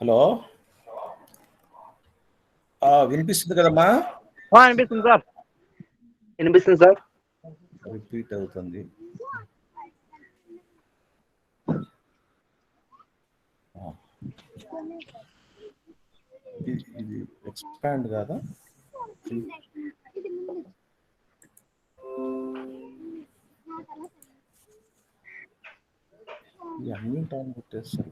Hello వినిపిస్తుంది కదమ్మా? వినిపిస్తుంది సార్. వినిపిస్తుంది సార్. రిపీట్ అవుతుంది. ఇది ఎక్స్పాండ్ కాదా? అన్ని టైం పెట్టేస్తారు.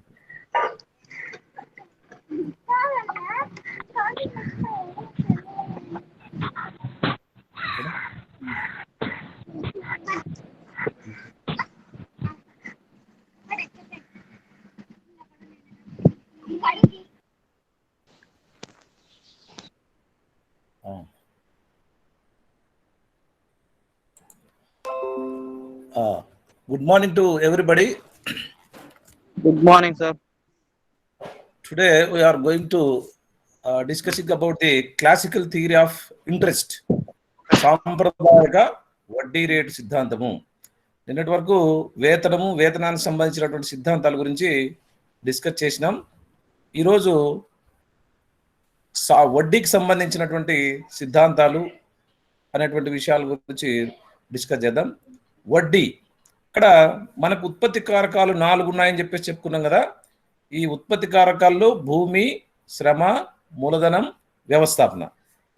Good morning to everybody. Good morning, sir. Today we are going to discussing about the classical theory of interest. సాంప్రదాయక వడ్డీ రేటు సిద్ధాంతము. నిన్నటి వరకు వేతనానికి సంబంధించినటువంటి సిద్ధాంతాల గురించి డిస్కస్ చేసినాం. ఈరోజు వడ్డీకి సంబంధించినటువంటి సిద్ధాంతాలు అనేటువంటి విషయాల గురించి డిస్కస్ చేద్దాం. వడ్డీ, ఇక్కడ మనకు ఉత్పత్తి కారకాలు 4 ఉన్నాయని చెప్పేసి చెప్పుకున్నాం కదా. ఈ ఉత్పత్తి కారకాల్లో భూమి, శ్రమ, మూలధనం, వ్యవస్థాపన,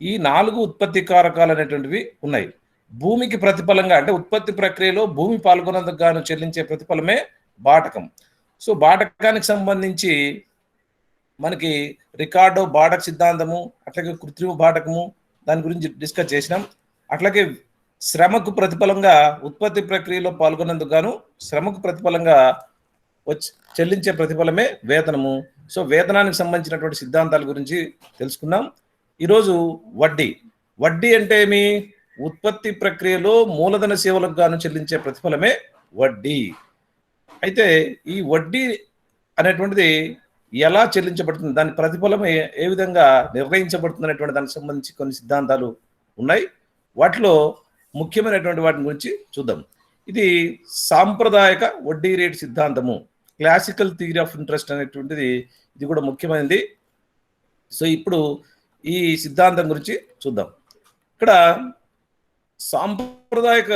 ఈ 4 ఉత్పత్తి కారకాలు అనేటువంటివి ఉన్నాయి. భూమికి ప్రతిఫలంగా, అంటే ఉత్పత్తి ప్రక్రియలో భూమి పాల్గొనేందుకు గాను చెల్లించే ప్రతిఫలమే బాటకం. సో బాటకానికి సంబంధించి మనకి రికార్డో బాటక సిద్ధాంతము, అట్లాగే కృత్రిమ బాటకము, దాని గురించి డిస్కస్ చేసినాం. అట్లాగే శ్రమకు ప్రతిఫలంగా, ఉత్పత్తి ప్రక్రియలో పాల్గొనేందుకు గాను శ్రమకు ప్రతిఫలంగా చెల్లించే ప్రతిఫలమే వేతనము. సో వేతనానికి సంబంధించినటువంటి సిద్ధాంతాల గురించి తెలుసుకున్నాం. ఈరోజు వడ్డీ అంటే ఏమి? ఉత్పత్తి ప్రక్రియలో మూలధన సేవలకు గాను చెల్లించే ప్రతిఫలమే వడ్డీ. అయితే ఈ వడ్డీ అనేటువంటిది ఎలా చెల్లించబడుతుంది, దాని ప్రతిఫలం ఏ విధంగా నిర్ణయించబడుతుంది అనేటువంటి దానికి సంబంధించి కొన్ని సిద్ధాంతాలు ఉన్నాయి. వాటిలో ముఖ్యమైనటువంటి వాటి గురించి చూద్దాం. ఇది సాంప్రదాయక వడ్డీ రేటు సిద్ధాంతము, క్లాసికల్ థియరీ ఆఫ్ ఇంట్రెస్ట్ అనేటువంటిది, ఇది కూడా ముఖ్యమైనది. సో ఇప్పుడు ఈ సిద్ధాంతం గురించి చూద్దాం. ఇక్కడ సాంప్రదాయక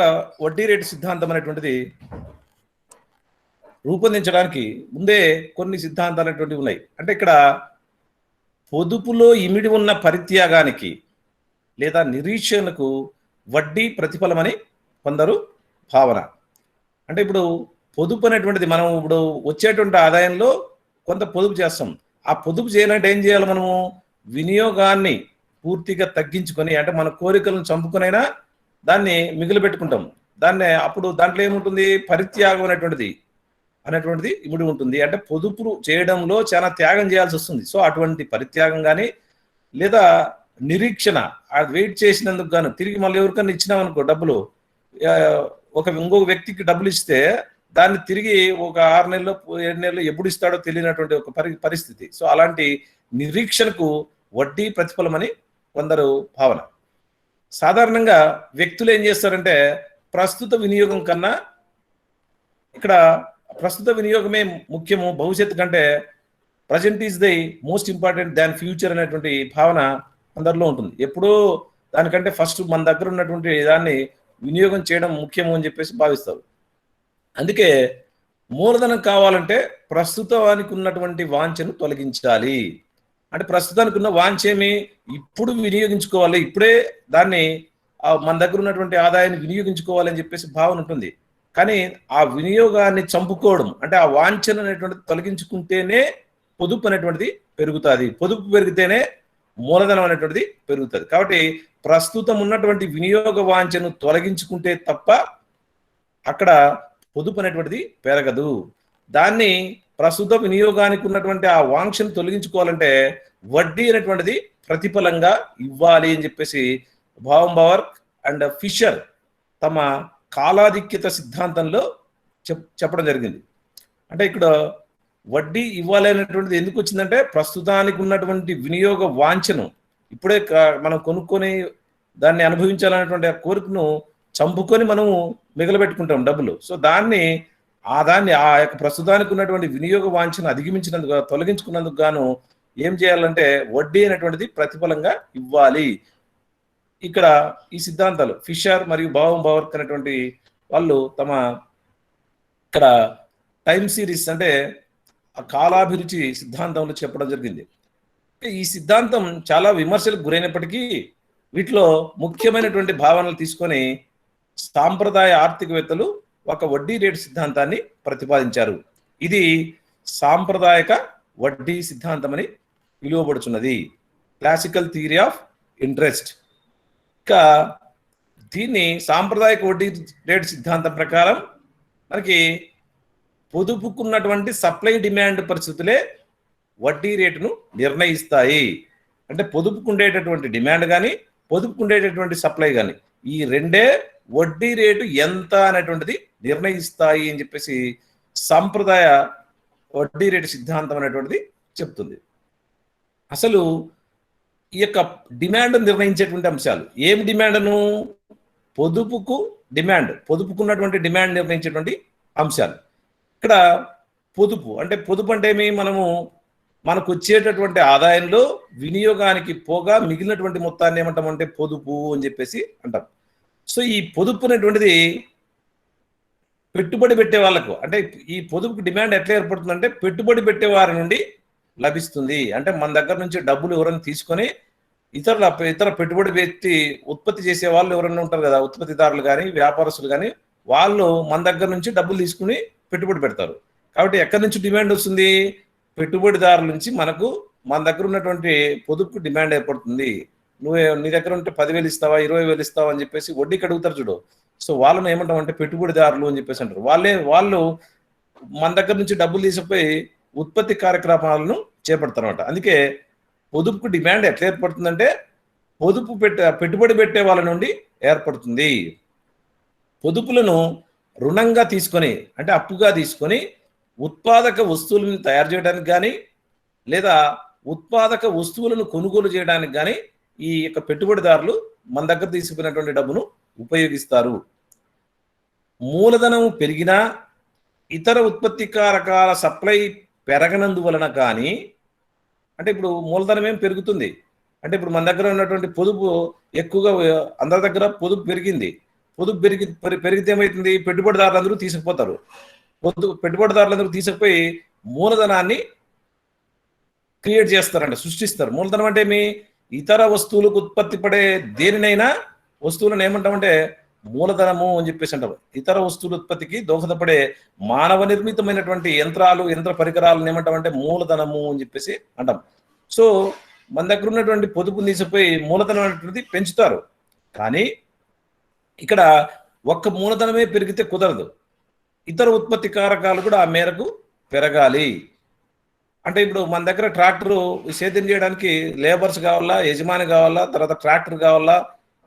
వడ్డీ రేటు సిద్ధాంతం అనేటువంటిది రూపొందించడానికి ముందే కొన్ని సిద్ధాంతాలు అనేటువంటివి ఉన్నాయి. అంటే ఇక్కడ పొదుపులో ఇమిడి ఉన్న పరిత్యాగానికి లేదా నిరీక్షణకు వడ్డీ ప్రతిఫలమని కొందరు భావన. అంటే ఇప్పుడు పొదుపు అనేటువంటిది, మనం ఇప్పుడు వచ్చేటువంటి ఆదాయంలో కొంత పొదుపు చేస్తాం. ఆ పొదుపు చేయాలంటే ఏం చేయాలి? మనము వినియోగాన్ని పూర్తిగా తగ్గించుకొని, అంటే మన కోరికలను చంపుకునైనా దాన్ని మిగిలి పెట్టుకుంటాం. అప్పుడు దాంట్లో ఏముంటుంది? పరిత్యాగం అనేటువంటిది ఇమిడి ఉంటుంది. అంటే పొదుపు చేయడంలో చాలా త్యాగం చేయాల్సి వస్తుంది. సో అటువంటి పరిత్యాగం కానీ, లేదా నిరీక్షణ, అది వెయిట్ చేసినందుకు గాను తిరిగి మళ్ళీ ఎవరికన్నా ఇచ్చినామనుకో డబ్బులు, ఇంకొక వ్యక్తికి డబ్బులు ఇస్తే దాన్ని తిరిగి ఒక 6 నెలలు 7 నెలలు ఎప్పుడు ఇస్తాడో తెలియనటువంటి ఒక పరిస్థితి. సో అలాంటి నిరీక్షణకు వడ్డీ ప్రతిఫలమని కొందరు భావన. సాధారణంగా వ్యక్తులు ఏం చేస్తారంటే, ప్రస్తుత వినియోగం కన్నా ఇక్కడ ప్రస్తుత వినియోగమే ముఖ్యము, భవిష్యత్తు కంటే present is the most important than future అనేటువంటి భావన అందరిలో ఉంటుంది. ఎప్పుడూ దానికంటే ఫస్ట్ మన దగ్గర ఉన్నటువంటి దాన్ని వినియోగం చేయడం ముఖ్యము అని చెప్పేసి భావిస్తారు. అందుకే మూలధనం కావాలంటే ప్రస్తుతానికి ఉన్నటువంటి వాంఛను తొలగించాలి. అంటే ప్రస్తుతానికి ఉన్న వాంఛ ఏమి? ఇప్పుడు వినియోగించుకోవాలి, ఇప్పుడే దాన్ని మన దగ్గర ఉన్నటువంటి ఆదాయాన్ని వినియోగించుకోవాలని చెప్పేసి భావన ఉంటుంది. కానీ ఆ వినియోగాన్ని చంపుకోవడం, అంటే ఆ వాంఛన అనేటువంటిది తొలగించుకుంటేనే పొదుపు అనేటువంటిది పెరుగుతుంది. పొదుపు పెరిగితేనే మూలధనం అనేటువంటిది పెరుగుతుంది. కాబట్టి ప్రస్తుతం ఉన్నటువంటి వినియోగ వాంఛను తొలగించుకుంటే తప్ప అక్కడ పొదుపు అనేటువంటిది పెరగదు. దాన్ని ప్రస్తుత వినియోగానికి ఉన్నటువంటి ఆ వాంఛను తొలగించుకోవాలంటే వడ్డీ అనేటువంటిది ప్రతిఫలంగా ఇవ్వాలి అని చెప్పేసి బావర్ అండ్ ఫిషర్ తమ కాలాధిక్యత సిద్ధాంతంలో చెప్పడం జరిగింది. అంటే ఇక్కడ వడ్డీ ఇవ్వాలి అనేటువంటిది ఎందుకు వచ్చిందంటే, ప్రస్తుతానికి ఉన్నటువంటి వినియోగ వాంఛను, ఇప్పుడే మనం కొనుక్కొని దాన్ని అనుభవించాలనేటువంటి ఆ కోరికను చంపుకొని మనము మిగలబెట్టుకుంటాం డబ్బులు. సో దాన్ని దాన్ని ఆ యొక్క ప్రస్తుతానికి ఉన్నటువంటి వినియోగ వాంఛను అధిగమించినందుకు తొలగించుకున్నందుకు గాను ఏం చేయాలంటే వడ్డీ అనేటువంటిది ప్రతిఫలంగా ఇవ్వాలి. ఇక్కడ ఈ సిద్ధాంతాలు ఫిషర్ మరియు బవర్క్ అనేటువంటి వాళ్ళు తమ ఇక్కడ టైం సిరీస్ అంటే ఆ కాలాభిరుచి సిద్ధాంతంలో చెప్పడం జరిగింది. ఈ సిద్ధాంతం చాలా విమర్శలకు గురైనప్పటికీ వీటిలో ముఖ్యమైనటువంటి భావనలు తీసుకొని సాంప్రదాయ ఆర్థికవేత్తలు ఒక వడ్డీ రేటు సిద్ధాంతాన్ని ప్రతిపాదించారు. ఇది సాంప్రదాయక వడ్డీ సిద్ధాంతం అని పిలువబడుచున్నది, క్లాసికల్ థియరీ ఆఫ్ ఇంట్రెస్ట్. ఇంకా దీన్ని సాంప్రదాయక వడ్డీ రేటు సిద్ధాంతం ప్రకారం మనకి పొదుపుకున్నటువంటి సప్లై డిమాండ్ పరిస్థితులే వడ్డీ రేటును నిర్ణయిస్తాయి. అంటే పొదుపుకుండేటటువంటి డిమాండ్ కానీ పొదుపుకుండేటటువంటి సప్లై కానీ ఈ రెండే వడ్డీ రేటు ఎంత అనేటువంటిది నిర్ణయిస్తాయి అని చెప్పేసి సాంప్రదాయ వడ్డీ రేటు సిద్ధాంతం అనేటువంటిది చెప్తుంది. అసలు ఈ యొక్క డిమాండ్ నిర్ణయించేటువంటి అంశాలు ఏం డిమాండ్ను పొదుపుకు డిమాండ్ పొదుపుకున్నటువంటి డిమాండ్ నిర్ణయించేటువంటి అంశాలు. ఇక్కడ పొదుపు అంటే ఏమి మనకు వచ్చేటటువంటి ఆదాయంలో వినియోగానికి పోగా మిగిలినటువంటి మొత్తాన్ని ఏమంటామంటే పొదుపు అని చెప్పేసి అంటాం. సో ఈ పొదుపు అనేటువంటిది పెట్టుబడి పెట్టే వాళ్ళకు అంటే ఈ పొదుపుకు డిమాండ్ ఎట్లా ఏర్పడుతుందంటే పెట్టుబడి పెట్టే వారి నుండి లభిస్తుంది. అంటే మన దగ్గర నుంచి డబ్బులు ఎవరైనా తీసుకొని ఇతర పెట్టుబడి పెట్టి ఉత్పత్తి చేసే వాళ్ళు ఎవరైనా ఉంటారు కదా, ఉత్పత్తిదారులు కానీ వ్యాపారస్తులు కానీ, వాళ్ళు మన దగ్గర నుంచి డబ్బులు తీసుకుని పెట్టుబడి పెడతారు. కాబట్టి ఎక్కడి నుంచి డిమాండ్ వస్తుంది? పెట్టుబడిదారుల నుంచి మన దగ్గర ఉన్నటువంటి పొదుపుకు డిమాండ్ ఏర్పడుతుంది. నీ దగ్గర ఉంటే 10,000 ఇస్తావా 20,000 ఇస్తావా అని చెప్పేసి వడ్డీకి అడుగుతారు చూడు. సో వాళ్ళని ఏమంటాం అంటే పెట్టుబడిదారులు అని చెప్పేసి అంటారు. వాళ్ళు మన దగ్గర నుంచి డబ్బులు తీసుకుపోయి ఉత్పత్తి కార్యక్రమాలను చేపడతారు అన్నమాట. అందుకే పొదుపుకు డిమాండ్ ఎట్లా ఏర్పడుతుందంటే పెట్టుబడి పెట్టే వాళ్ళ నుండి ఏర్పడుతుంది. పొదుపులను రుణంగా తీసుకొని అంటే అప్పుగా తీసుకొని ఉత్పాదక వస్తువులను తయారు చేయడానికి కానీ లేదా ఉత్పాదక వస్తువులను కొనుగోలు చేయడానికి కానీ ఈ యొక్క పెట్టుబడిదారులు మన దగ్గర తీసుకున్నటువంటి డబ్బును ఉపయోగిస్తారు. మూలధనం పెరిగినా ఇతర ఉత్పత్తి కారకాల సప్లై పెరగనందువలన కానీ అంటే ఇప్పుడు మూలధనం ఏం పెరుగుతుంది అంటే ఇప్పుడు మన దగ్గర ఉన్నటువంటి పొదుపు ఎక్కువగా అందరి దగ్గర పొదుపు పెరిగింది. పొదుపు పెరిగితే ఏమవుతుంది? పెట్టుబడిదారులందరూ తీసుకుపోతారు. పెట్టుబడిదారులందరూ తీసుకుపోయి మూలధనాన్ని క్రియేట్ చేస్తారంట, సృష్టిస్తారు. మూలధనం అంటే ఏమి? ఇతర వస్తువులకు ఉత్పత్తి పడే దేనినైనా వస్తువులను ఏమంటామంటే మూలధనము అని చెప్పేసి అంటారు. ఇతర వస్తువుల ఉత్పత్తికి దోహదపడే మానవ నిర్మితమైనటువంటి యంత్ర పరికరాలను ఏమంటామంటే మూలధనము అని చెప్పేసి అంటాం. సో మన దగ్గర ఉన్నటువంటి పొదుపుని తీసిపోయి మూలధనం అనేటువంటిది పెంచుతారు. కానీ ఇక్కడ ఒక్క మూలధనమే పెరిగితే కుదరదు, ఇతర ఉత్పత్తి కారకాలు కూడా ఆ మేరకు పెరగాలి. అంటే ఇప్పుడు మన దగ్గర ట్రాక్టరు సేద్యం చేయడానికి లేబర్స్ కావాలా, యజమాని కావాలా, తర్వాత ట్రాక్టర్ కావాలా,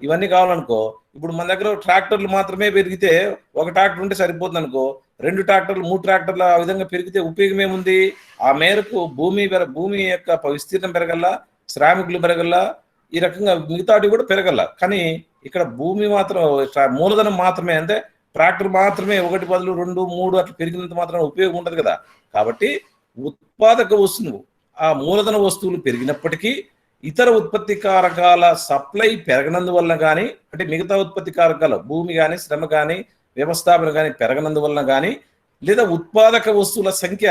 ఇవన్నీ కావాలనుకో. ఇప్పుడు మన దగ్గర ట్రాక్టర్లు మాత్రమే పెరిగితే ఒక ట్రాక్టర్ ఉంటే సరిపోతుంది అనుకో. 2 ట్రాక్టర్లు 3 ట్రాక్టర్లు ఆ విధంగా పెరిగితే ఉపయోగం ఏముంది? ఆ మేరకు భూమి యొక్క విస్తీర్ణం పెరగల్లా, శ్రామికులు పెరగల్లా, ఈ రకంగా మిగతావి కూడా పెరగల్లా. కానీ ఇక్కడ భూమి మాత్రం మూలధనం మాత్రమే అంటే ట్రాక్టర్ మాత్రమే 1 బదులు 2, 3 అట్లా పెరిగినంత మాత్రం ఉపయోగం ఉండదు కదా. కాబట్టి ఉత్పాదక వస్తువులు ఆ మూలధన వస్తువులు పెరిగినప్పటికీ ఇతర ఉత్పత్తి కారకాల సప్లై పెరగనందువలన కానీ అంటే మిగతా ఉత్పత్తి కారకాల భూమి కానీ శ్రమ కానీ వ్యవస్థాపన కానీ పెరగనందువలన కానీ లేదా ఉత్పాదక వస్తువుల సంఖ్య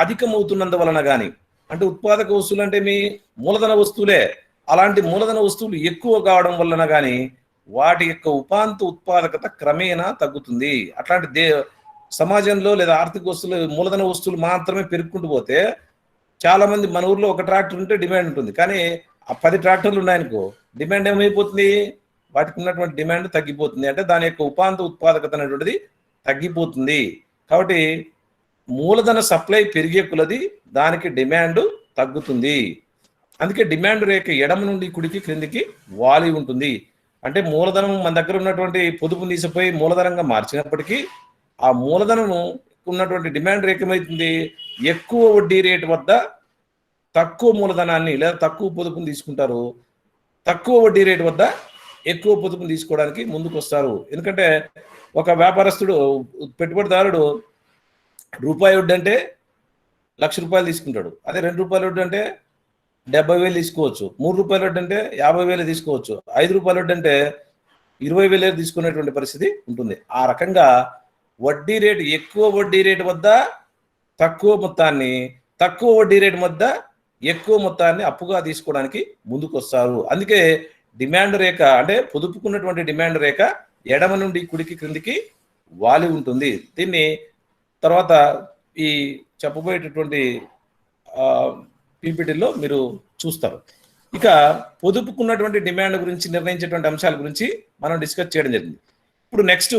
అధికమవుతున్నందువలన కానీ అంటే ఉత్పాదక వస్తువులు అంటే మీ మూలధన వస్తువులే, అలాంటి మూలధన వస్తువులు ఎక్కువ కావడం వలన కానీ వాటి యొక్క ఉపాంత ఉత్పాదకత క్రమేణా తగ్గుతుంది. అట్లాంటి సమాజంలో లేదా ఆర్థిక వస్తువులు మూలధన వస్తువులు మాత్రమే పెరుగుకుంటూ పోతే చాలా మంది మన ఊర్లో ఒక ట్రాక్టర్ ఉంటే డిమాండ్ ఉంటుంది, కానీ ఆ 10 ట్రాక్టర్లు ఉన్నాయనుకో డిమాండ్ ఏమైపోతుంది? వాటికి ఉన్నటువంటి డిమాండ్ తగ్గిపోతుంది. అంటే దాని యొక్క ఉపాంత ఉత్పాదకత అనేటువంటిది తగ్గిపోతుంది. కాబట్టి మూలధన సప్లై పెరిగే కొలది దానికి డిమాండ్ తగ్గుతుంది. అందుకే డిమాండ్ రేఖ ఎడమ నుండి కుడికి క్రిందికి వాలి ఉంటుంది. అంటే మూలధనం మన దగ్గర ఉన్నటువంటి పొదుపుని తీసిపోయి మూలధనంగా మార్చినప్పటికీ ఆ మూలధనం ఉన్నటువంటి డిమాండ్ రేఖ ఏమవుతుంది? ఎక్కువ వడ్డీ రేటు వద్ద తక్కువ మూలధనాన్ని లేదా తక్కువ పొదుపుని తీసుకుంటారు, తక్కువ వడ్డీ రేటు వద్ద ఎక్కువ పొదుపుని తీసుకోవడానికి ముందుకు వస్తారు. ఎందుకంటే ఒక వ్యాపారస్తుడు పెట్టుబడిదారుడు రూపాయి వడ్డీ అంటే ₹1,00,000 తీసుకుంటాడు. అదే ₹2 వడ్డీ అంటే 70,000 తీసుకోవచ్చు. ₹3 వడ్డీ అంటే 50,000 తీసుకోవచ్చు. ₹5 వడ్డీ అంటే 20,000 తీసుకునేటువంటి పరిస్థితి ఉంటుంది. ఆ రకంగా వడ్డీ రేటు ఎక్కువ వడ్డీ రేటు వద్ద తక్కువ మొత్తాన్ని, తక్కువ వడ్డీ రేటు వద్ద ఎక్కువ మొత్తాన్ని అప్పుగా తీసుకోవడానికి ముందుకు వస్తారు. అందుకే డిమాండ్ రేఖ అంటే పొదుపుకున్నటువంటి డిమాండ్ రేఖ ఎడమ నుండి కుడికి క్రిందికి వాలి ఉంటుంది. దీన్ని తర్వాత ఈ చెప్పబోయేటటువంటి పీపీటీలో మీరు చూస్తారు. ఇక పొదుపుకున్నటువంటి డిమాండ్ గురించి నిర్ణయించేటువంటి అంశాల గురించి మనం డిస్కస్ చేయడం జరిగింది. ఇప్పుడు నెక్స్ట్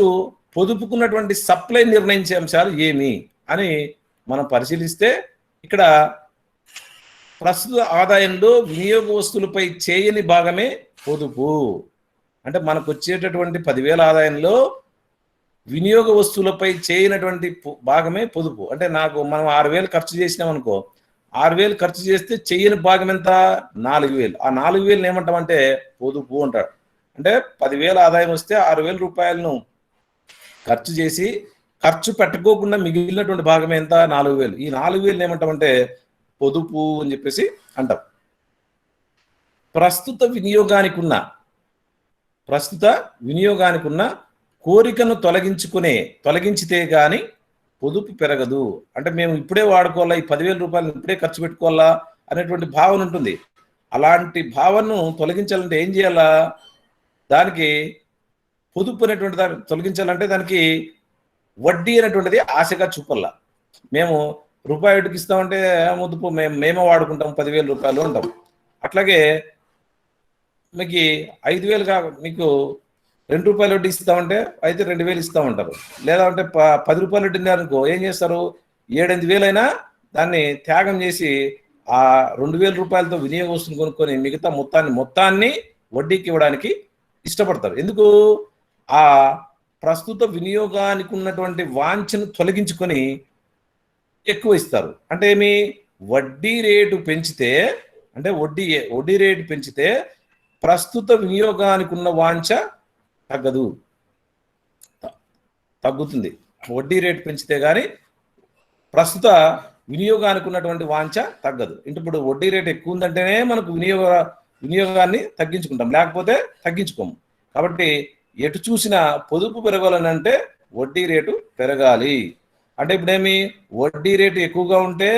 పొదుపుకున్నటువంటి సప్లై నిర్ణయించే అంశాలు ఏమి అని మనం పరిశీలిస్తే ఇక్కడ ప్రస్తుత ఆదాయంలో వినియోగ వస్తువులపై చేయని భాగమే పొదుపు. అంటే మనకు వచ్చేటటువంటి 10,000 ఆదాయంలో వినియోగ వస్తువులపై చేయనటువంటి భాగమే పొదుపు. అంటే మనం 6,000 ఖర్చు చేసినాం అనుకో, 6,000 ఖర్చు చేస్తే చెయ్యని భాగం ఎంత? 4,000. ఆ 4,000 ఏమంటామంటే పొదుపు అంటాడు. అంటే 10,000 ఆదాయం వస్తే 6,000 రూపాయలను ఖర్చు చేసి ఖర్చు పెట్టకోకుండా మిగిలినటువంటి భాగం ఎంత? 4,000. ఈ 4,000 ఏమంటామంటే పొదుపు అని చెప్పేసి అంటాం. ప్రస్తుత వినియోగానికి ఉన్న కోరికను తొలగించితే గాని పొదుపు పెరగదు. అంటే మేము ఇప్పుడే వాడుకోవాలా, ఈ 10,000 రూపాయలు ఇప్పుడే ఖర్చు పెట్టుకోవాలా అనేటువంటి భావన ఉంటుంది. అలాంటి భావనను తొలగించాలంటే ఏం చేయాలా? దానికి పొదుపు అనేటువంటి దాన్ని తొలగించాలంటే దానికి వడ్డీ అనేటువంటిది ఆశగా చూపల్లా. మేము రూపాయి వడ్డీకి ఇస్తామంటే పొదుపు మేమే వాడుకుంటాం, 10,000 రూపాయలు అంటాం. అట్లాగే మీకు 5,000 మీకు ₹2 వడ్డీ ఇస్తామంటే అయితే 2,000 ఇస్తామంటారు. లేదా అంటే 10 రూపాయలు వడ్డీ అనుకో ఏం చేస్తారు? 7-8 అయినా దాన్ని త్యాగం చేసి ఆ 2,000 రూపాయలతో వినియోగ వస్తువులు కొనుక్కొని మిగతా మొత్తాన్ని వడ్డీకి ఇవ్వడానికి ఇష్టపడతారు. ఎందుకు? ఆ ప్రస్తుత వినియోగానికి ఉన్నటువంటి వాంఛను తొలగించుకొని ఎక్కువ ఇస్తారు. అంటే ఏమి? వడ్డీ రేటు పెంచితే ప్రస్తుత వినియోగానికి ఉన్న వాంఛ తగ్గుతుంది. వడ్డీ రేటు పెంచితే గానీ ప్రస్తుత వినియోగానికి ఉన్నటువంటి వాంఛ తగ్గదు. ఇప్పుడు వడ్డీ రేటు ఎక్కువ ఉందంటేనే మనకు వినియోగాన్ని తగ్గించుకుంటాం, లేకపోతే తగ్గించుకోము. కాబట్టి ఎటు చూసినా పొదుపు పెరగాలని అంటే వడ్డీ రేటు పెరగాలి. అంటే ఇప్పుడేమి? వడ్డీ రేటు ఎక్కువగా ఉంటే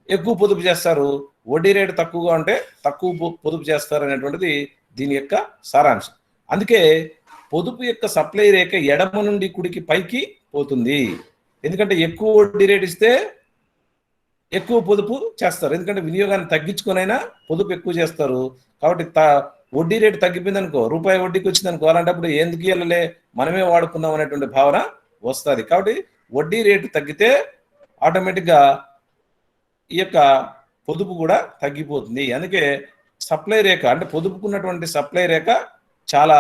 ఎక్కువ పొదుపు చేస్తారు, వడ్డీ రేటు తక్కువగా ఉంటే తక్కువ పొదుపు చేస్తారు అనేటువంటిది దీని యొక్క సారాంశం. అందుకే పొదుపు యొక్క సప్లై రేఖ ఎడమ నుండి కుడికి పైకి పోతుంది. ఎందుకంటే ఎక్కువ వడ్డీ రేటు ఇస్తే ఎక్కువ పొదుపు చేస్తారు. ఎందుకంటే వినియోగాన్ని తగ్గించుకొనైనా పొదుపు ఎక్కువ చేస్తారు. కాబట్టి వడ్డీ రేటు తగ్గిపోయింది అనుకో, రూపాయి వడ్డీకి వచ్చింది అనుకో, అలాంటప్పుడు ఎందుకు వెళ్ళలే, మనమే వాడుకుందాం అనేటువంటి భావన వస్తుంది. కాబట్టి వడ్డీ రేటు తగ్గితే ఆటోమేటిక్గా ఈ యొక్క పొదుపు కూడా తగ్గిపోతుంది. అందుకే సప్లై రేఖ అంటే పొదుపుకున్నటువంటి సప్లై రేఖ చాలా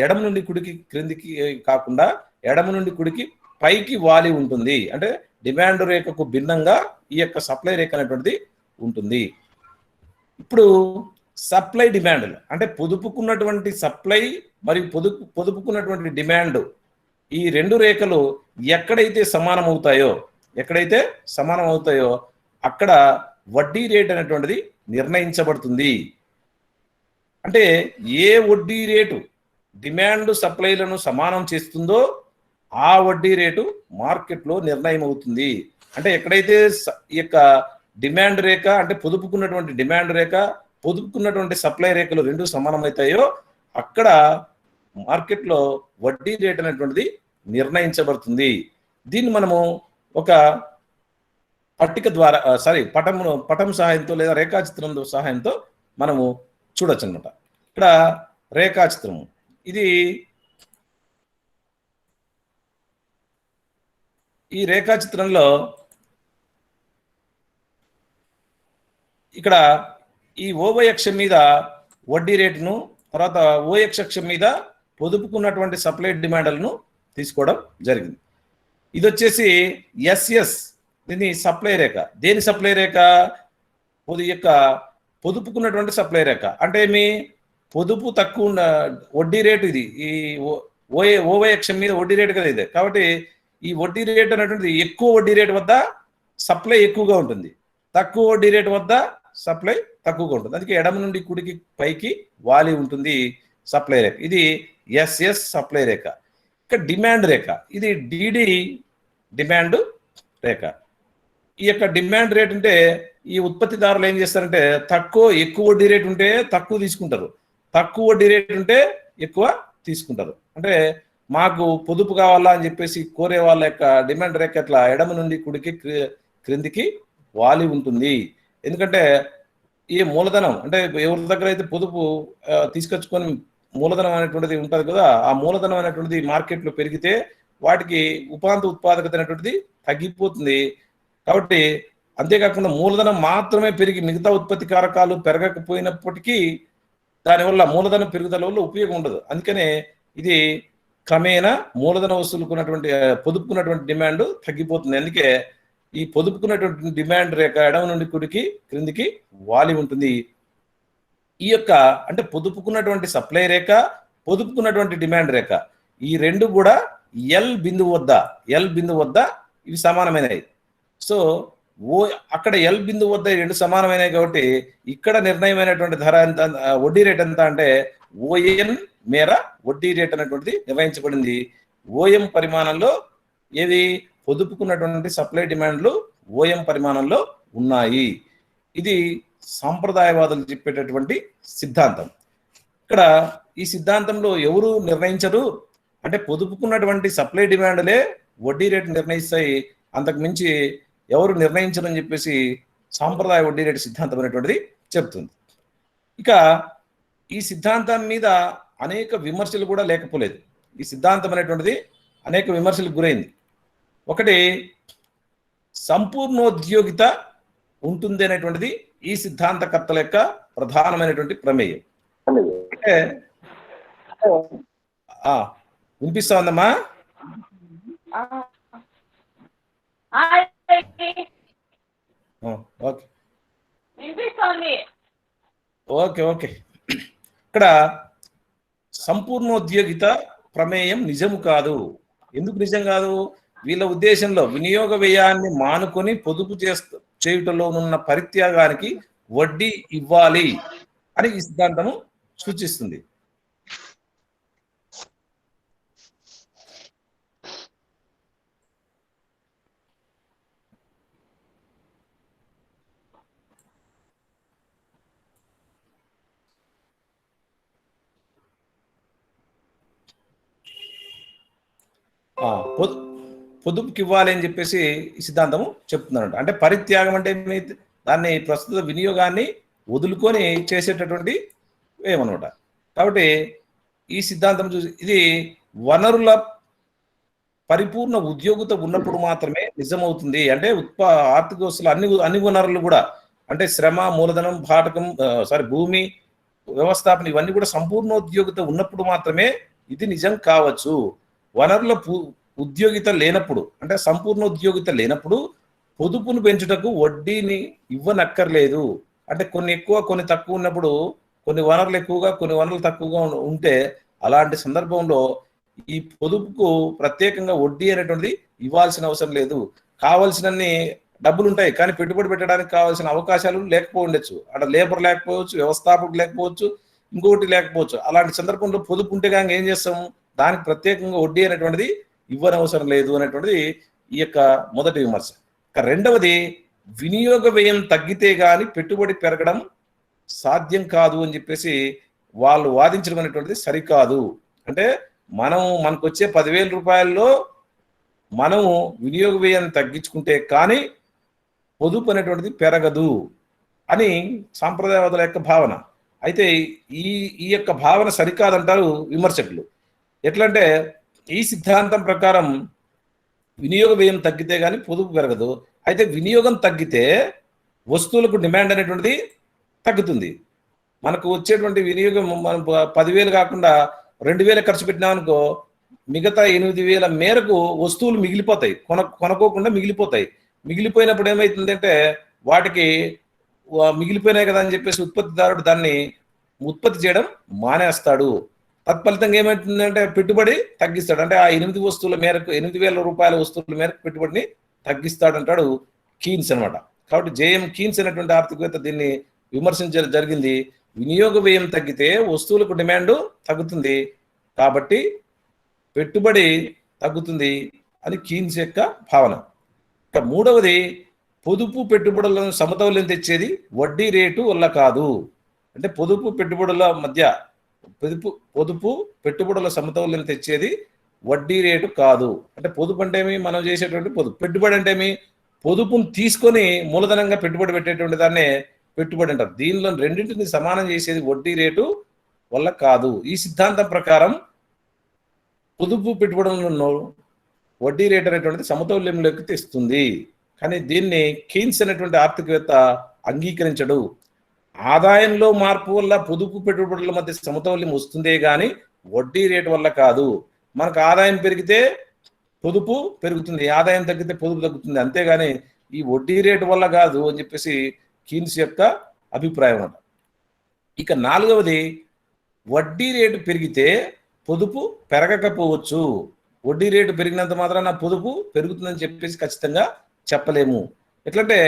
ఎడమ నుండి కుడికి క్రిందికి కాకుండా ఎడమ నుండి కుడికి పైకి వాలి ఉంటుంది. అంటే డిమాండ్ రేఖకు భిన్నంగా ఈ యొక్క సప్లై రేఖ అనేటువంటిది ఉంటుంది. ఇప్పుడు సప్లై డిమాండ్లు అంటే పొదుపుకున్నటువంటి సప్లై మరియు పొదుపుకున్నటువంటి డిమాండ్, ఈ రెండు రేఖలు ఎక్కడైతే సమానం అవుతాయో అక్కడ వడ్డీ రేట్ అనేటువంటిది నిర్ణయించబడుతుంది. అంటే ఏ వడ్డీ రేటు డిమాండ్ సప్లైలను సమానం చేస్తుందో ఆ వడ్డీ రేటు మార్కెట్లో నిర్ణయం అవుతుంది. అంటే ఎక్కడైతే ఈ యొక్క డిమాండ్ రేఖ అంటే పొదుపుకున్నటువంటి డిమాండ్ రేఖ, పొదుపుకున్నటువంటి సప్లై రేఖలు రెండు సమానమవుతాయో అక్కడ మార్కెట్లో వడ్డీ రేట్ అనేటువంటిది నిర్ణయించబడుతుంది. దీన్ని మనము ఒక పట్టిక ద్వారా పటం సహాయంతో లేదా రేఖాచిత్రం సహాయంతో మనము చూడొచ్చు అనమాట. ఇక్కడ రేఖాచిత్రము, ఇది ఈ రేఖాచిత్రంలో ఇక్కడ ఈ ఓవై అక్షం మీద వడ్డీ రేటును, తర్వాత ఓఎక్స్ అక్షం మీద పొదుపుకున్నటువంటి సప్లై డిమాండ్లను తీసుకోవడం జరిగింది. ఇది వచ్చేసి ఎస్ఎస్, దీని సప్లై రేఖ. దేని సప్లై రేఖ? యొక్క పొదుపుకున్నటువంటి సప్లై రేఖ. అంటే ఏమి? పొదుపు తక్కువ వడ్డీ రేటు ఇది. ఈ ఓవై అక్షం మీద వడ్డీ రేటు కదా ఇది. కాబట్టి ఈ వడ్డీ రేట్ అనేటువంటిది ఎక్కువ వడ్డీ రేటు వద్ద సప్లై ఎక్కువగా ఉంటుంది, తక్కువ వడ్డీ రేటు వద్ద సప్లై తక్కువగా ఉంటుంది. అందుకే ఎడమ నుండి కుడికి పైకి వాలి ఉంటుంది సప్లై రేఖ. ఇది ఎస్ఎస్ సప్లై రేఖ. ఇక డిమాండ్ రేఖ, ఇది డిడి డిమాండ్ రేఖ. ఈ యొక్క డిమాండ్ రేట్ అంటే ఈ ఉత్పత్తిదారులు ఏం చేస్తారంటే ఎక్కువ వడ్డీ రేట్ ఉంటే తక్కువ తీసుకుంటారు, తక్కువ వడ్డీ రేట్ ఉంటే ఎక్కువ తీసుకుంటారు. అంటే మాకు పొదుపు కావాలా అని చెప్పేసి కోరే వాళ్ళ యొక్క డిమాండ్ రేఖ అట్లా ఎడమ నుండి కుడికి క్రిందికి వాలి ఉంటుంది. ఎందుకంటే ఈ మూలధనం అంటే ఎవరి దగ్గర అయితే పొదుపు తీసుకొచ్చుకొని మూలధనం అనేటువంటిది ఉంటుంది కదా, ఆ మూలధనం అనేటువంటిది మార్కెట్లో పెరిగితే వాటికి ఉపాంత ఉత్పాదకత అనేటువంటిది తగ్గిపోతుంది. కాబట్టి అంతేకాకుండా మూలధనం మాత్రమే పెరిగి మిగతా ఉత్పత్తి కారకాలు పెరగకపోయినప్పటికీ దానివల్ల మూలధనం పెరుగుదల వల్ల ఉపయోగం ఉండదు. అందుకనే ఇది క్రమేణా మూలధన వస్తువులుకున్నటువంటి పొదుపుకున్నటువంటి డిమాండ్ తగ్గిపోతుంది. అందుకే ఈ పొదుపుకున్నటువంటి డిమాండ్ రేఖ ఎడమ నుండి కుడికి క్రిందికి వాలి ఉంటుంది. ఈ యొక్క అంటే పొదుపుకున్నటువంటి సప్లై రేఖ, పొదుపుకున్నటువంటి డిమాండ్ రేఖ, ఈ రెండు కూడా ఎల్ బిందువు వద్ద ఇవి సమానమైనవి. సో అక్కడ ఎల్ బిందువు వద్ద రెండు సమానమైనవి కాబట్టి ఇక్కడ నిర్ణయమైనటువంటి ధర ఎంత, వడ్డీ రేట్ ఎంత అంటే ఓఎన్ మేర వడ్డీ రేట్ అనేటువంటిది నిర్ణయించబడింది. ఓఎం పరిమాణంలో ఏది పొదుపుకున్నటువంటి సప్లై డిమాండ్లు ఓఎం పరిమాణంలో ఉన్నాయి. ఇది సాంప్రదాయవాదులు చెప్పేటటువంటి సిద్ధాంతం. ఇక్కడ ఈ సిద్ధాంతంలో ఎవరు నిర్ణయించరు అంటే పొదుపుకున్నటువంటి సప్లై డిమాండ్లే వడ్డీ రేటు నిర్ణయిస్తాయి, అంతకు మించి ఎవరు నిర్ణయించరని చెప్పేసి సాంప్రదాయ వడ్డీ రేటు సిద్ధాంతం అనేటువంటిది చెప్తుంది. ఇక ఈ సిద్ధాంతం మీద అనేక విమర్శలు కూడా లేకపోలేదు. ఈ సిద్ధాంతం అనేటువంటిది అనేక విమర్శలకు గురైంది. ఒకటి, సంపూర్ణోద్యోగిత ఉంటుంది అనేటువంటిది ఈ సిద్ధాంతకర్తల యొక్క ప్రధానమైనటువంటి ప్రమేయం. అంటే వినిపిస్తా ఉందమ్మా? Okay okay. ఇక్కడ సంపూర్ణోద్యోగిత ప్రమేయం నిజం కాదు. ఎందుకు నిజం కాదు? వీళ్ళ ఉద్దేశంలో వినియోగ వ్యయాన్ని మానుకొని పొదుపు చేయుటలో ఉన్న పరిత్యాగానికి వడ్డీ ఇవ్వాలి అని ఈ సిద్ధాంతము సూచిస్తుంది. పొదుపుకి ఇవ్వాలి అని చెప్పేసి ఈ సిద్ధాంతము చెప్తున్నాడు. అంటే పరిత్యాగం అంటే దాన్ని ప్రస్తుత వినియోగాన్ని వదులుకొని చేసేటటువంటి ఏమన్నమాట. కాబట్టి ఈ సిద్ధాంతం చూసి ఇది వనరుల పరిపూర్ణ ఉద్యోగిత ఉన్నప్పుడు మాత్రమే నిజమవుతుంది. అంటే ఆర్థిక వ్యవస్థలు అన్ని వనరులు కూడా అంటే శ్రమ, మూలధనం, భూమి, వ్యవస్థాపన ఇవన్నీ కూడా సంపూర్ణోద్యోగిత ఉన్నప్పుడు మాత్రమే ఇది నిజం కావచ్చు. వనరుల ఉద్యోగిత లేనప్పుడు అంటే సంపూర్ణ ఉద్యోగిత లేనప్పుడు పొదుపును పెంచుటకు వడ్డీని ఇవ్వనక్కర్లేదు. అంటే కొన్ని ఎక్కువ కొన్ని తక్కువ ఉన్నప్పుడు కొన్ని వనరులు ఎక్కువగా కొన్ని వనరులు తక్కువగా ఉంటే అలాంటి సందర్భంలో ఈ పొదుపుకు ప్రత్యేకంగా వడ్డీ అనేటువంటిది ఇవ్వాల్సిన అవసరం లేదు. కావాల్సినన్ని డబ్బులు ఉంటాయి కానీ పెట్టుబడి పెట్టడానికి కావాల్సిన అవకాశాలు లేకపోవచ్చు. అక్కడ లేబర్ లేకపోవచ్చు, వ్యవస్థాపకులు లేకపోవచ్చు, ఇంకొకటి లేకపోవచ్చు. అలాంటి సందర్భంలో పొదుపు ఉంటే కానీ ఏం చేస్తాం, దానికి ప్రత్యేకంగా వడ్డీ అనేటువంటిది ఇవ్వనవసరం లేదు అనేటువంటిది ఈ యొక్క మొదటి విమర్శ. రెండవది, వినియోగ వ్యయం తగ్గితే గాని పెట్టుబడి పెరగడం సాధ్యం కాదు అని చెప్పేసి వాళ్ళు వాదించడం అనేటువంటిది సరికాదు. అంటే మనకు వచ్చే 10,000 రూపాయల్లో మనము వినియోగ వ్యయాన్ని తగ్గించుకుంటే కానీ పొదుపు అనేటువంటిది పెరగదు అని సాంప్రదాయవాదుల యొక్క భావన. అయితే ఈ యొక్క భావన సరికాదంటారు విమర్శకులు. ఎట్లంటే ఈ సిద్ధాంతం ప్రకారం వినియోగ వ్యయం తగ్గితే కానీ పొదుపు పెరగదు. అయితే వినియోగం తగ్గితే వస్తువులకు డిమాండ్ అనేటువంటిది తగ్గుతుంది. మనకు వచ్చేటువంటి వినియోగం మనం 10,000 కాకుండా 2,000 ఖర్చు పెట్టినామనుకో మిగతా 8,000 మేరకు వస్తువులు మిగిలిపోతాయి, కొనుక్కోకుండా మిగిలిపోతాయి. మిగిలిపోయినప్పుడు ఏమవుతుందంటే వాటికి మిగిలిపోయినాయి కదా అని చెప్పేసి ఉత్పత్తిదారుడు దాన్ని ఉత్పత్తి చేయడం మానేస్తాడు. తత్ఫలితంగా ఏమవుతుందంటే పెట్టుబడి తగ్గిస్తాడు. అంటే ఆ 8 వస్తువుల మేరకు 8,000 రూపాయల వస్తువుల మేరకు పెట్టుబడిని తగ్గిస్తాడంటాడు కీన్స్ అనమాట. కాబట్టి జేఎం కీన్స్ అనేటువంటి ఆర్థికవేత్త దీన్ని విమర్శించడం జరిగింది. వినియోగ వ్యయం తగ్గితే వస్తువులకు డిమాండ్ తగ్గుతుంది, కాబట్టి పెట్టుబడి తగ్గుతుంది అని కీన్స్ యొక్క భావన. ఇక మూడవది, పొదుపు పెట్టుబడులను సమతౌల్యం తెచ్చేది వడ్డీ రేటు వల్ల కాదు. అంటే పొదుపు పెట్టుబడుల మధ్య పొదుపు పెట్టుబడుల సమతౌల్యం తెచ్చేది వడ్డీ రేటు కాదు. అంటే పొదుపు అంటే మనం చేసేటువంటి పొదుపు, పెట్టుబడి అంటే పొదుపును తీసుకొని మూలధనంగా పెట్టుబడి పెట్టేటువంటి దాన్నే పెట్టుబడి అంటారు. దీనిలో రెండింటిని సమానం చేసేది వడ్డీ రేటు వల్ల కాదు. ఈ సిద్ధాంతం ప్రకారం పొదుపు పెట్టుబడులను వడ్డీ రేటు అనేటువంటిది సమతౌల్యంలోకి తెస్తుంది. కానీ దీన్ని కీన్స్ అనేటువంటి ఆర్థికవేత్త అంగీకరించడు. ఆదాయంలో మార్పు వల్ల పొదుపు పెట్టుబడుల మధ్య సమతౌల్యం వస్తుందే కానీ వడ్డీ రేటు వల్ల కాదు. మనకు ఆదాయం పెరిగితే పొదుపు పెరుగుతుంది, ఆదాయం తగ్గితే పొదుపు తగ్గుతుంది, అంతేగాని ఈ వడ్డీ రేటు వల్ల కాదు అని చెప్పేసి కీన్స్ యొక్క అభిప్రాయం అన్నమాట. ఇక నాలుగవది, వడ్డీ రేటు పెరిగితే పొదుపు పెరగకపోవచ్చు. వడ్డీ రేటు పెరిగినంత మాత్రాన పొదుపు పెరుగుతుందని చెప్పేసి ఖచ్చితంగా చెప్పలేము. ఎట్లంటే